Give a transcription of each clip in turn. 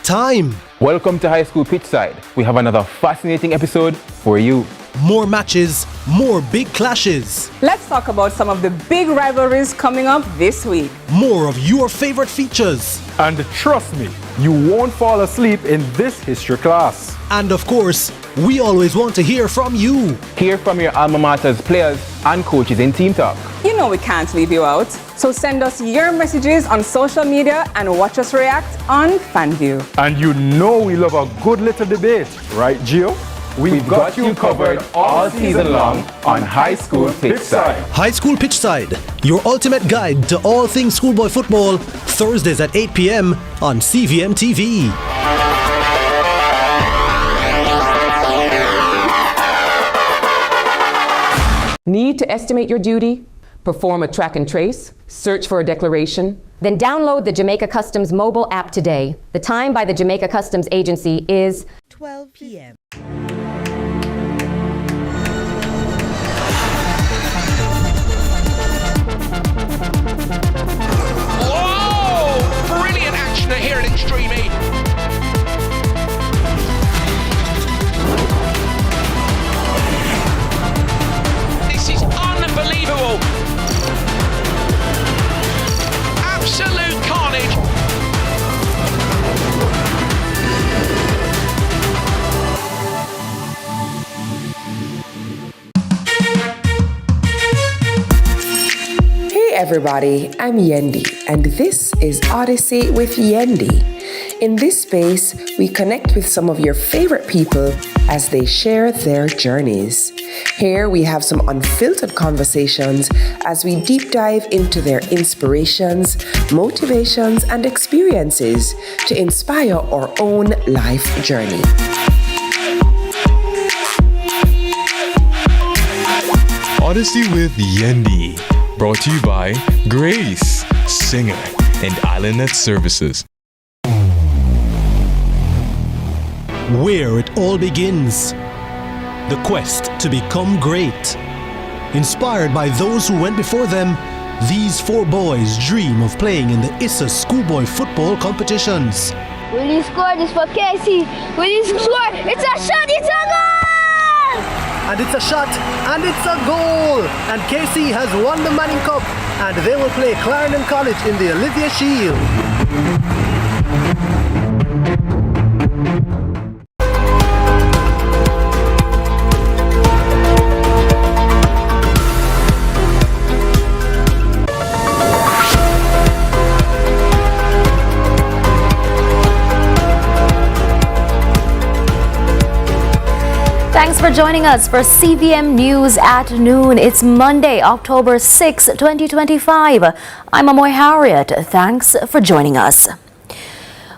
time. Welcome to High School Pitchside. We have another fascinating episode for you. More matches, more big clashes. Let's talk about some of the big rivalries coming up this week. More of your favorite features. And trust me, you won't fall asleep in this history class. And of course, we always want to hear from you. Hear from your alma mater's players and coaches in Team Talk. You know we can't leave you out. So send us your messages on social media and watch us react on FanView. And you know we love a good little debate, right, Gio? We've got you covered all season long on High School Pitchside. High School Pitchside, your ultimate guide to all things schoolboy football, Thursdays at 8 p.m. on CVM TV. Need to estimate your duty? Perform a track and trace? Search for a declaration? Then download the Jamaica Customs mobile app today. The time by the Jamaica Customs Agency is 12 p.m. Whoa! Brilliant action here at Extreme E. This is unbelievable. Absolute carnage. Hey everybody, I'm Yendi, and this is Odyssey with Yendi. In this space, we connect with some of your favorite people as they share their journeys. Here we have some unfiltered conversations as we deep dive into their inspirations, motivations, and experiences to inspire our own life journey. Odyssey with Yendi, brought to you by Grace, Singer, and Islandnet Services. Where it all begins. The quest to become great. Inspired by those who went before them, these four boys dream of playing in the ISSA schoolboy football competitions. Will you score this for Casey? Will you score? It's a shot, it's a goal! And it's a shot, and it's a goal! And Casey has won the Manning Cup, and they will play Clarendon College in the Olivia Shield. Thanks for joining us for CVM News at noon. It's Monday, October 6, 2025. I'm Amoy Harriet. Thanks for joining us.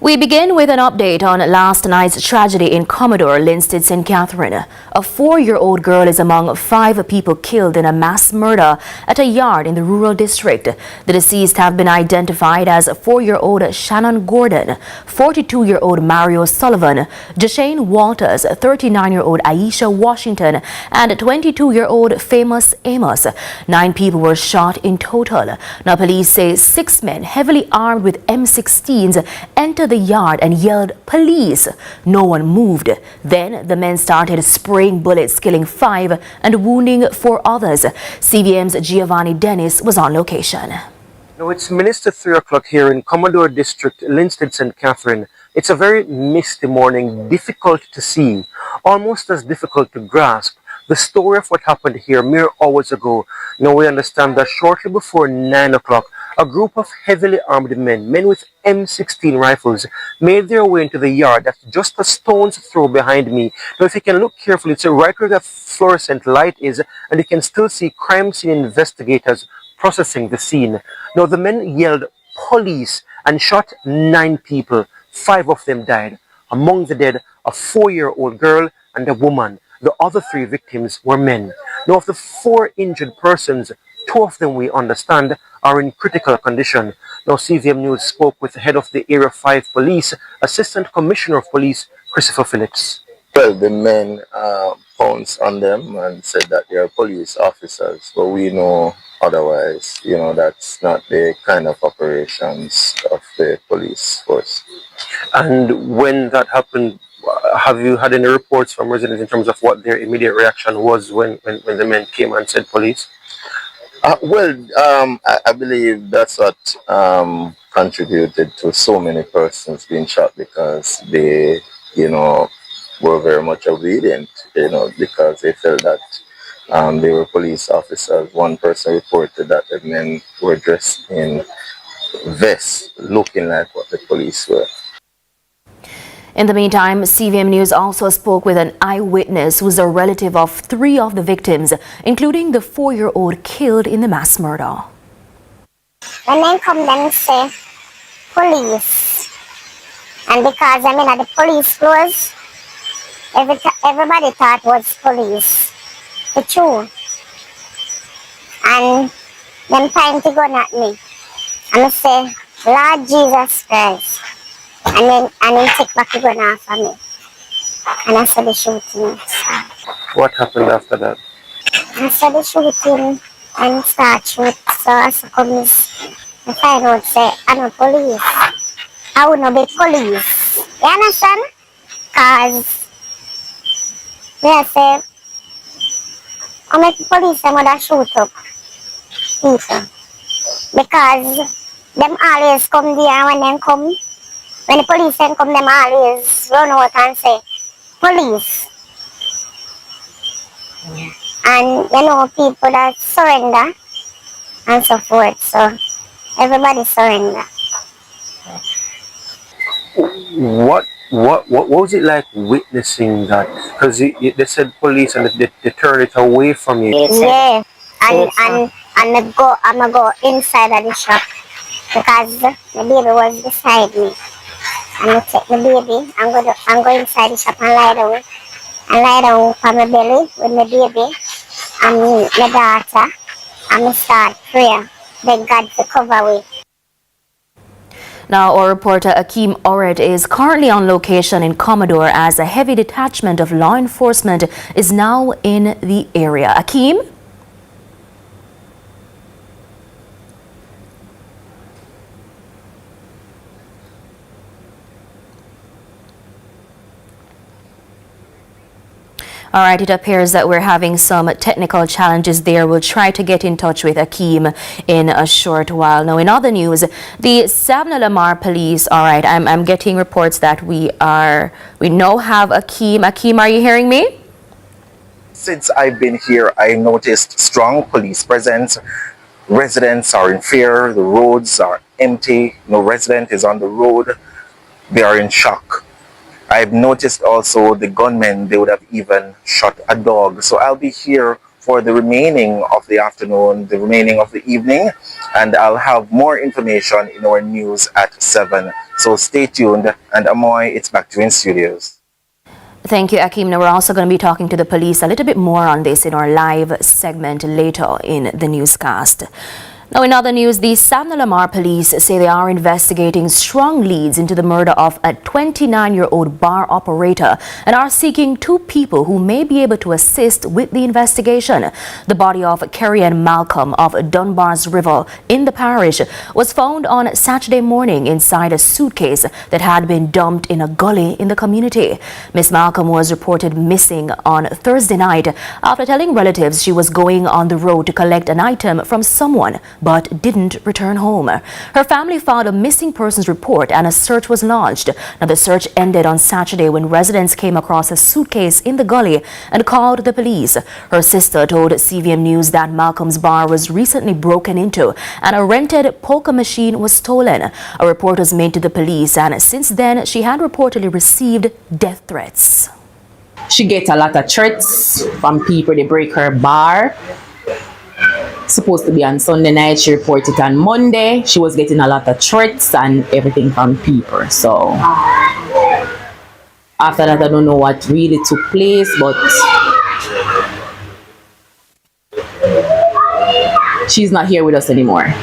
We begin with an update on last night's tragedy in Commodore, Linstead, St. Catherine. A 4-year-old girl is among 5 people killed in a mass murder at a yard in the rural district. The deceased have been identified as 4-year-old Shannon Gordon, 42-year-old Mario Sullivan, Jashane Walters, 39-year-old Aisha Washington, and 22-year-old Famous Amos. 9 people were shot in total. Now, police say 6 men heavily armed with M16s entered the yard and yelled, "Police!" No one moved. Then the men started spraying bullets, killing 5 and wounding 4 others. CVM's Giovanni Dennis was on location. Now it's minutes to 3 o'clock here in Commodore District, Linstead, St. Catherine. It's a very misty morning, difficult to see, almost as difficult to grasp the story of what happened here mere hours ago. Now we understand that shortly before 9 o'clock, a group of heavily armed men with M16 rifles, made their way into the yard that's just a stone's throw behind me. Now if you can look carefully, it's right where that fluorescent light is, and you can still see crime scene investigators processing the scene. Now the men yelled, "Police," and shot 9 people. 5 of them died. Among the dead, a 4-year-old girl and a woman. The other 3 victims were men. Now of the 4 injured persons, 2 of them, we understand, are in critical condition. Now, CVM News spoke with the head of the Area 5 Police, Assistant Commissioner of Police, Christopher Phillips. Well, the men pounced on them and said that they are police officers, but we know otherwise. You know, that's not the kind of operations of the police force. And when that happened, have you had any reports from residents in terms of what their immediate reaction was when the men came and said police? I believe that's what contributed to so many persons being shot, because they, were very much obedient, because they felt that they were police officers. One person reported that the men were dressed in vests, looking like what the police were. In the meantime, CVM News also spoke with an eyewitness who is a relative of 3 of the victims, including the 4-year-old killed in the mass murder. When they come, them say police. And because I'm in the police clothes, everybody thought was police. The truth. And them trying to go at me. And I say, Lord Jesus Christ. And then take back the gun off of me. And I saw the shooting. What happened after that? I saw the shooting and start shoot. So I come I find out say I'm not police. I would not be police. You understand? Cause I say I make the police them would shoot up people. Because them always come there when them come. When the police then come, them always run out and say, police. And people that surrender and so forth. So everybody surrender. What was it like witnessing that? Because they said police and they turned it away from you. Yeah. And I'm go inside of the shop because the baby was beside me. I'm going to take the baby, I'm going inside the shop and lie down on my belly with my baby and my daughter, and I start prayer, beg God to cover me. Now, our reporter Akeem Ored is currently on location in Commodore as a heavy detachment of law enforcement is now in the area. Akeem? All right, it appears that we're having some technical challenges there. We'll try to get in touch with Akeem in a short while. Now, in other news, the Savna Lamar police, all right, I'm getting reports that we now have Akeem. Akeem, are you hearing me? Since I've been here, I noticed strong police presence. Residents are in fear. The roads are empty. No resident is on the road. They are in shock. I've noticed also the gunmen, they would have even shot a dog. So I'll be here for the remaining of the afternoon, the remaining of the evening, and I'll have more information in our news at 7. So stay tuned, and Amoy, it's back to you in studios. Thank you, Akeem. Now, we're also going to be talking to the police a little bit more on this in our live segment later in the newscast. Now, in other news, the Savna Lamar police say they are investigating strong leads into the murder of a 29-year-old bar operator and are seeking 2 people who may be able to assist with the investigation. The body of Kerry Ann Malcolm of Dunbar's River in the parish was found on Saturday morning inside a suitcase that had been dumped in a gully in the community. Miss Malcolm was reported missing on Thursday night after telling relatives she was going on the road to collect an item from someone, but didn't return home. Her family filed a missing persons report and a search was launched. Now, the search ended on Saturday when residents came across a suitcase in the gully and called the police. Her sister told CVM News that Malcolm's bar was recently broken into and a rented poker machine was stolen. A report was made to the police, and since then she had reportedly received death threats. She gets a lot of threats from people. They break her bar. Supposed to be on Sunday night. She reported on Monday. She was getting a lot of threats and everything from people. So after that, I don't know what really took place, but she's not here with us anymore.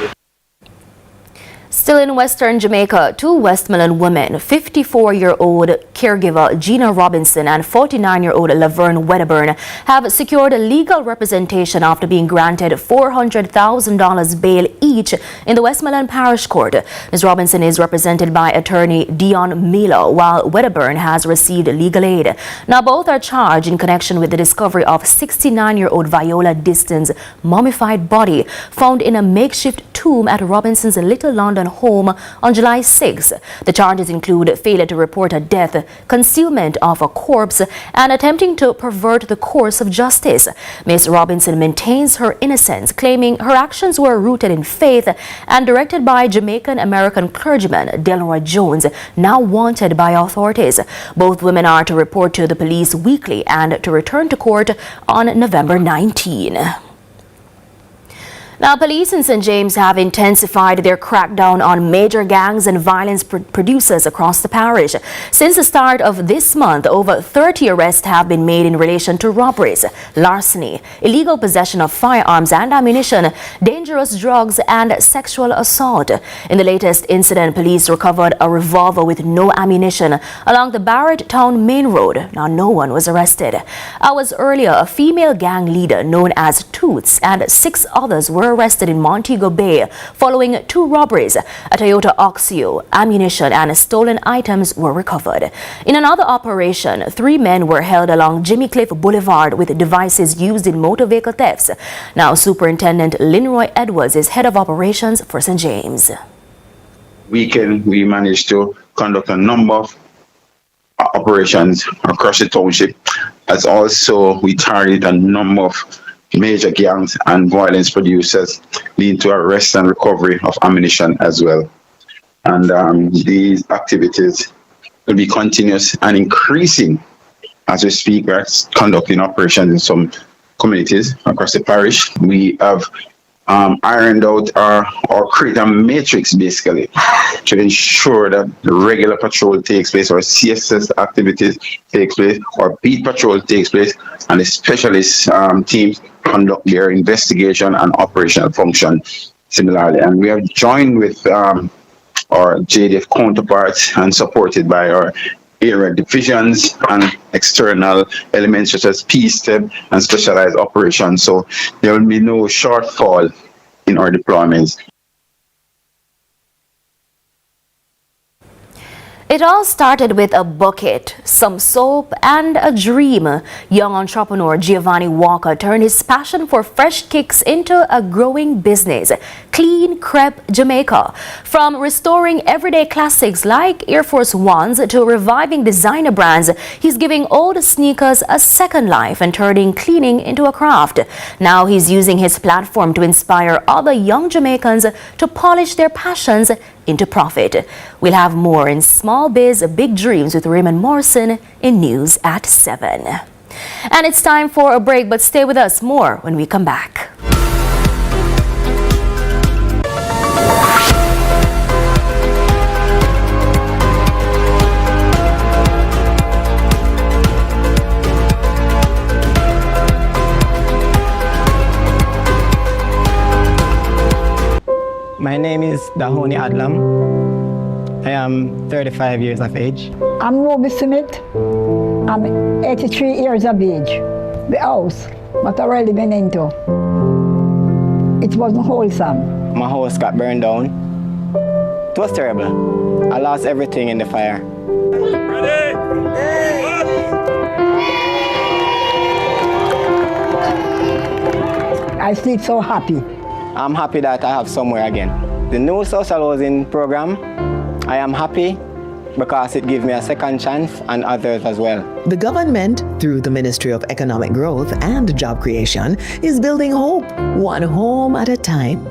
Still in Western Jamaica, two Westmoreland women, 54-year-old caregiver Gina Robinson and 49-year-old Laverne Wedderburn, have secured legal representation after being granted $400,000 bail each in the Westmoreland Parish Court. Ms. Robinson is represented by attorney Dion Miller, while Wedderburn has received legal aid. Now, both are charged in connection with the discovery of 69-year-old Viola Diston's mummified body found in a makeshift tomb at Robinson's Little London home on July 6. The charges include failure to report a death, concealment of a corpse, and attempting to pervert the course of justice. Ms. Robinson maintains her innocence, claiming her actions were rooted in faith and directed by Jamaican-American clergyman Delroy Jones, now wanted by authorities. Both women are to report to the police weekly and to return to court on November 19. Now, police in St. James have intensified their crackdown on major gangs and violence producers across the parish. Since the start of this month, over 30 arrests have been made in relation to robberies, larceny, illegal possession of firearms and ammunition, dangerous drugs, and sexual assault. In the latest incident, police recovered a revolver with no ammunition along the Barrett Town Main Road. Now, no one was arrested. Hours earlier, a female gang leader known as Toots and 6 others were arrested in Montego Bay following 2 robberies. A Toyota Oxio, ammunition, and stolen items were recovered. In another operation, 3 men were held along Jimmy Cliff Boulevard with devices used in motor vehicle thefts. Now, Superintendent Linroy Edwards is head of operations for St. James. Weekend, we managed to conduct a number of operations across the township, as also we targeted a number of major gangs and violence producers, leading to arrest and recovery of ammunition as well. And these activities will be continuous and increasing as we speak. We're conducting operations in some communities across the parish. We have ironed out or create a matrix basically to ensure that the regular patrol takes place, or CSS activities takes place, or beat patrol takes place, and the specialist teams conduct their investigation and operational function similarly. And we have joined with our JDF counterparts and supported by our area divisions and external elements such as P-STEP and specialized operations. So there will be no shortfall in our deployments. It all started with a bucket, some soap, and a dream. Young entrepreneur Giovanni Walker turned his passion for fresh kicks into a growing business, Clean Crepe Jamaica. From restoring everyday classics like Air Force Ones to reviving designer brands, he's giving old sneakers a second life and turning cleaning into a craft. Now he's using his platform to inspire other young Jamaicans to polish their passions into profit. We'll have more in Small Biz Big Dreams with Raymond Morrison in News at 7. And it's time for a break, but stay with us. More when we come back. My name is Dahoni Adlam. I am 35 years of age. I'm Ruby Smith. I'm 83 years of age. The house, what I really been into, it wasn't wholesome. My house got burned down. It was terrible. I lost everything in the fire. I sleep so happy. I'm happy that I have somewhere again. The new social housing program, I am happy because it gives me a second chance and others as well. The government, through the Ministry of Economic Growth and Job Creation, is building hope, one home at a time.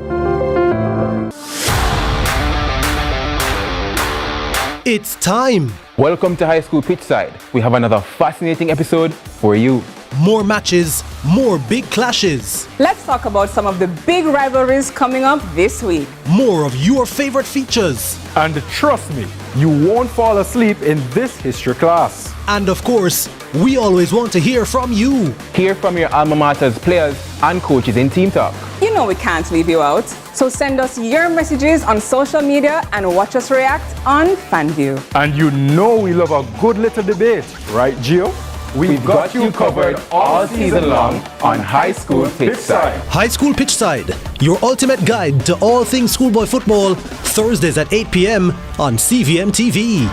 It's time! Welcome to High School Pitchside. We have another fascinating episode for you. more matches, more big clashes. Let's talk about some of the big rivalries coming up this week. More of your favorite features. And trust me, you won't fall asleep in this history class. And of course, we always want to hear from you. Hear from your alma mater's players and coaches in Team Talk. You know we can't leave you out. So send us your messages on social media and watch us react on FanView. And you know we love a good little debate, right, Gio? We've got you covered all season long on High School Pitchside. High School Pitchside, your ultimate guide to all things schoolboy football, Thursdays at 8 p.m. on CVM TV.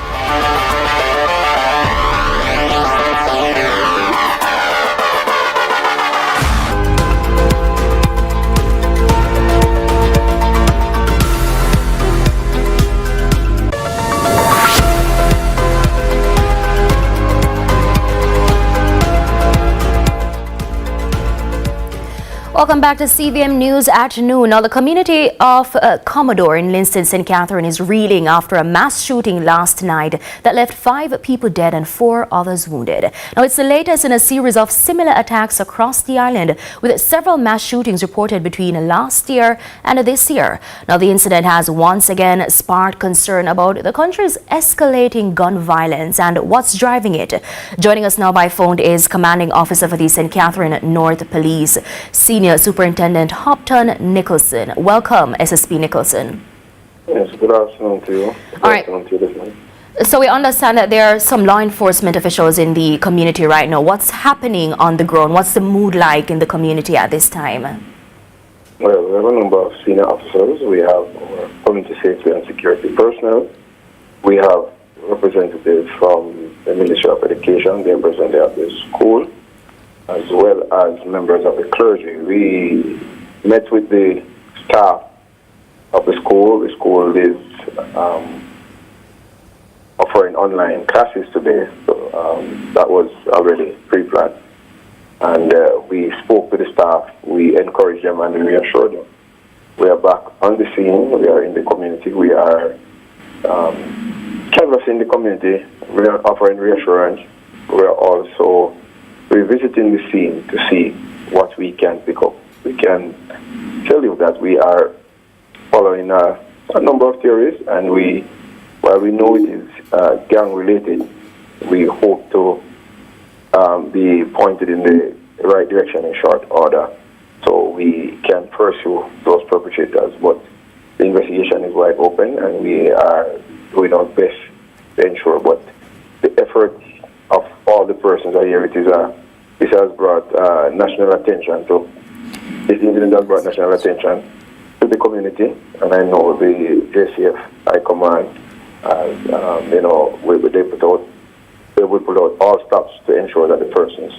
Welcome back to CVM News at noon. Now, the community of Commodore in Linston, St. Catherine is reeling after a mass shooting last night that left 5 people dead and 4 others wounded. Now, it's the latest in a series of similar attacks across the island, with several mass shootings reported between last year and this year. Now, the incident has once again sparked concern about the country's escalating gun violence and what's driving it. Joining us now by phone is Commanding Officer for the St. Catherine North Police, Senior Superintendent Hopton Nicholson. Welcome, SSP Nicholson. Yes, good afternoon to you. All right. So we understand that there are some law enforcement officials in the community right now. What's happening on the ground? What's the mood like in the community at this time? Well, we have a number of senior officers. We have our community safety and security personnel. We have representatives from the Ministry of Education. They represent at the school, as well as members of the clergy. We met with the staff of the school. The school is offering online classes today, so that was already pre-planned. And we spoke to the staff, we encouraged them and we reassured them. We are back on the scene, we are in the community, we are canvassing the community, we are offering reassurance. We are also revisiting the scene to see what we can pick up. We can tell you that we are following a number of theories, and while we know it is gang-related, we hope to be pointed in the right direction in short order so we can pursue those perpetrators. But the investigation is wide open, and we are doing our best to ensure. But the effort of all the persons are here. This has brought national attention to, this incident has brought national attention to the community, and I know the JCF High Command, they will put out all stops to ensure that the persons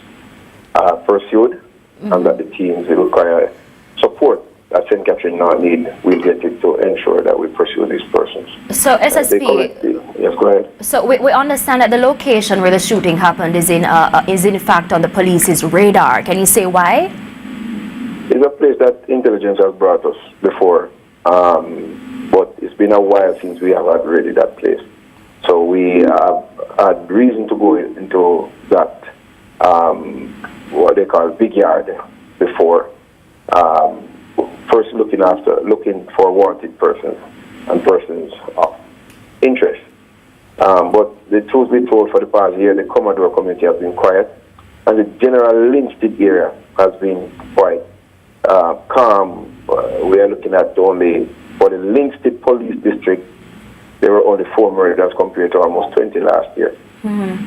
are pursued and that the teams will require support that St. Catherine now need, we get it to ensure that we pursue these persons. So SSP, yes, go ahead. So we understand that the location where the shooting happened is in fact on the police's radar. Can you say why? It's a place that intelligence has brought us before, but it's been a while since we have had really that place. So we have had reason to go into that, what they call big yard before. First looking for wanted persons and persons of interest. But the truth be told, for the past year, the Commodore community has been quiet, and the general Linstead area has been quite calm. We are looking at only, for the Linstead Police District, there were only 4 murders compared to almost 20 last year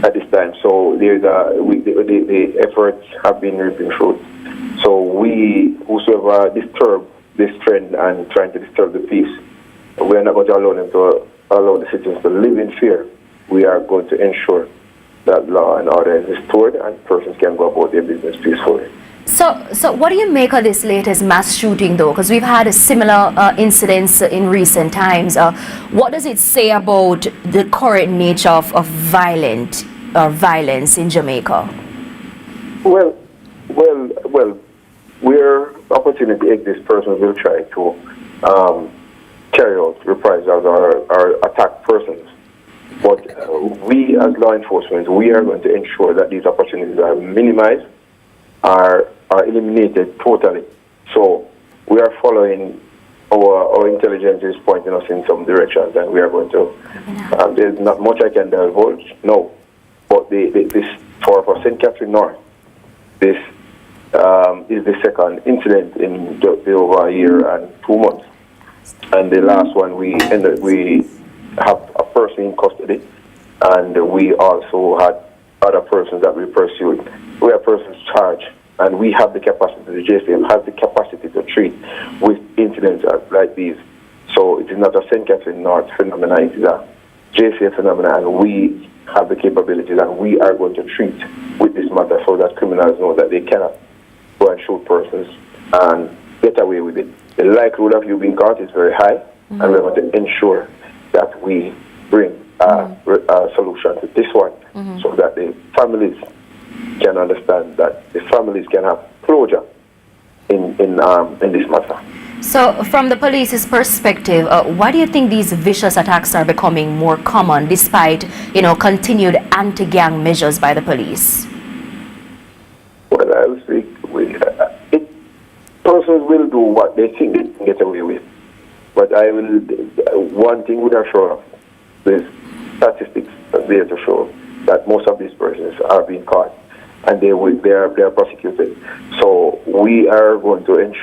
at this time. So the efforts have been reaping fruit. So whosoever disturb this trend and trying to disturb the peace, we are not going to allow the citizens to live in fear. We are going to ensure that law and order is restored and persons can go about their business peacefully. So what do you make of this latest mass shooting, though? Because we've had a similar incidents in recent times. What does it say about the current nature of violence in Jamaica? Well, where opportunity exists, persons will try to carry out reprisals or attack persons. But we as law enforcement, we are going to ensure that these opportunities are minimized are eliminated totally. So we are following our intelligence is pointing us in some directions, and we are going to. There's not much I can divulge, no. But this for St. Catherine North, this is the second incident in the over a year and 2 months. And the last one we have a person in custody, and we also had other persons that we pursued. We have persons charged, and we have the capacity, the JCM has the capacity to treat with incidents like these. So it is not a St. Catherine North phenomenon, it is a JCM phenomenon, and we have the capabilities, and we are going to treat with this matter so that criminals know that they cannot go and shoot persons and get away with it. The likelihood of you being caught is very high, and we're going to ensure that we bring a solution to this one so that the families can understand, that the families can have closure in this matter. So, from the police's perspective, why do you think these vicious attacks are becoming more common despite, continued anti-gang measures by the police? Well, I would say persons will do what they think they can get away with. But one thing would assure us, there's statistics there to show that most of these persons are being caught, and they are prosecuted. So we are going to ensure